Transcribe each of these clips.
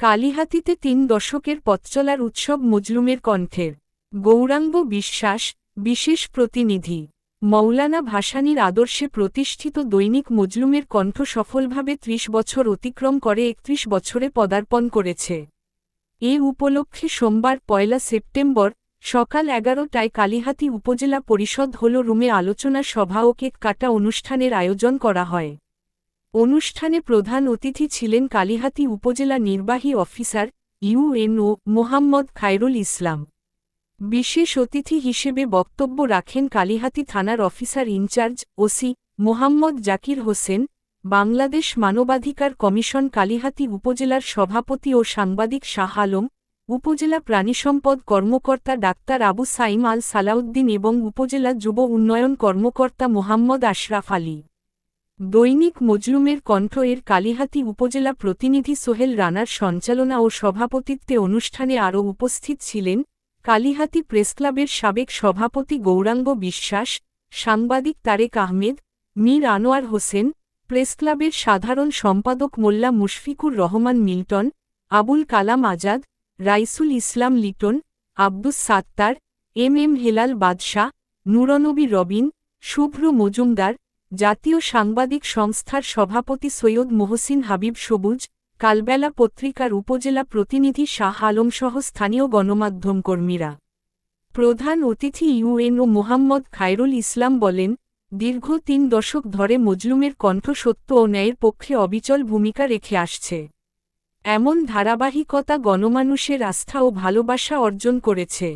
কালিহাতীতে ৩ দশকের পথচলার উৎসব মজলুমের কণ্ঠের। গৌরাঙ্গ বিশ্বাস, বিশেষ প্রতিনিধি। মৌলানা ভাসানীর আদর্শে প্রতিষ্ঠিত দৈনিক মজলুমের কণ্ঠ সফলভাবে ৩০ বছর অতিক্রম করে ৩১ বছরে পদার্পণ করেছে। এ উপলক্ষে সোমবার ১ সেপ্টেম্বর সকাল ১১টায় কালিহাতী উপজেলা পরিষদ হল রুমে আলোচনা সভা ও কেক কাটা অনুষ্ঠানের আয়োজন করা হয়। অনুষ্ঠানে প্রধান অতিথি ছিলেন কালিহাতী উপজেলা নির্বাহী অফিসার ইউএনও মোহাম্মদ খায়রুল ইসলাম। বিশেষ অতিথি হিসেবে বক্তব্য রাখেন কালিহাতী থানার officer in charge OC Mohammad Zakir Hossain, Bangladesh মানবাধিকার কমিশন কালিহাতী উপজেলার সভাপতি ও সাংবাদিক শাহ আলম, উপজেলা প্রাণিসম্পদ কর্মকর্তা ডাক্তার আবু সাইম আল সালাউদ্দিন এবং উপজেলা যুব উন্নয়ন কর্মকর্তা মোহাম্মদ আশরাফ আলী। দৈনিক মজলুমের কণ্ঠ এর কালিহাতী উপজেলা প্রতিনিধি সোহেল রানার সঞ্চালনা ও সভাপতিত্বে অনুষ্ঠানে আরও উপস্থিত ছিলেন কালিহাতী প্রেসক্লাবের সাবেক সভাপতি গৌরাঙ্গ বিশ্বাস, সাংবাদিক তারেক আহমেদ, মীর আনোয়ার হোসেন, প্রেসক্লাবের সাধারণ সম্পাদক মোল্লা মুশফিকুর রহমান মিল্টন, আবুল কালাম আজাদ, রাইসুল ইসলাম লিটন, আব্দুস সাত্তার, এম হেলাল বাদশাহ, নুরনবী রবিন, শুভ্র মজুমদার, জাতীয় সাংবাদিক সংস্থার সভাপতি সৈয়দ মোহসিন হাবিব সবুজ, কালবেলা পত্রিকার উপজেলা প্রতিনিধি শাহ আলমসহ স্থানীয় গণমাধ্যম কর্মীরা। প্রধান অতিথি ইউএনও মোহাম্মদ খায়রুল ইসলাম বলেন, দীর্ঘ ৩ দশক ধরে মজলুমের কণ্ঠ সত্য ও ন্যায়ের পক্ষে অবিচল ভূমিকা রেখে আসছে। এমন ধারাবাহিকতা গণমানুষের আস্থা ও ভালোবাসা অর্জন করেছে।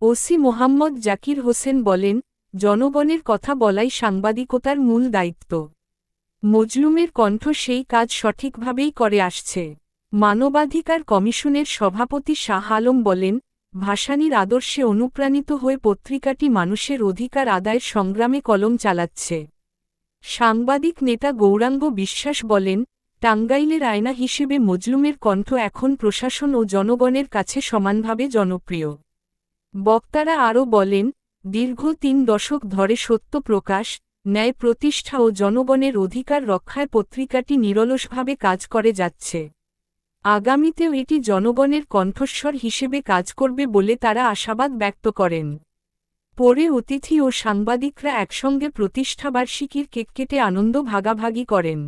ওসি মোহাম্মদ জাকির হোসেন বলেন, জনগণের কথা বলাই সাংবাদিকতার মূল দায়িত্ব। মজলুমের কণ্ঠ সেই কাজ সঠিকভাবেই করে আসছে। মানবাধিকার কমিশনের সভাপতি শাহ আলম বলেন, ভাসানীর আদর্শে অনুপ্রাণিত হয়ে পত্রিকাটি মানুষের অধিকার আদায়ের সংগ্রামে কলম চালাচ্ছে। সাংবাদিক নেতা গৌরাঙ্গ বিশ্বাস বলেন, টাঙ্গাইলের আয়না হিসেবে মজলুমের কণ্ঠ এখন প্রশাসন ও জনগণের কাছে সমানভাবে জনপ্রিয়। বক্তারা আরও বলেন, দীর্ঘ ৩ দশক ধরে সত্য প্রকাশ, ন্যায় প্রতিষ্ঠা ও জনগণের অধিকার রক্ষায় পত্রিকাটি নিরলসভাবে কাজ করে যাচ্ছে। আগামীতেও এটি জনগণের কণ্ঠস্বর হিসেবে কাজ করবে বলে তারা আশাবাদ ব্যক্ত করেন। পরে অতিথি ও সাংবাদিকরা একসঙ্গে প্রতিষ্ঠাবার্ষিকীর কেক কেটে আনন্দ ভাগাভাগি করেন।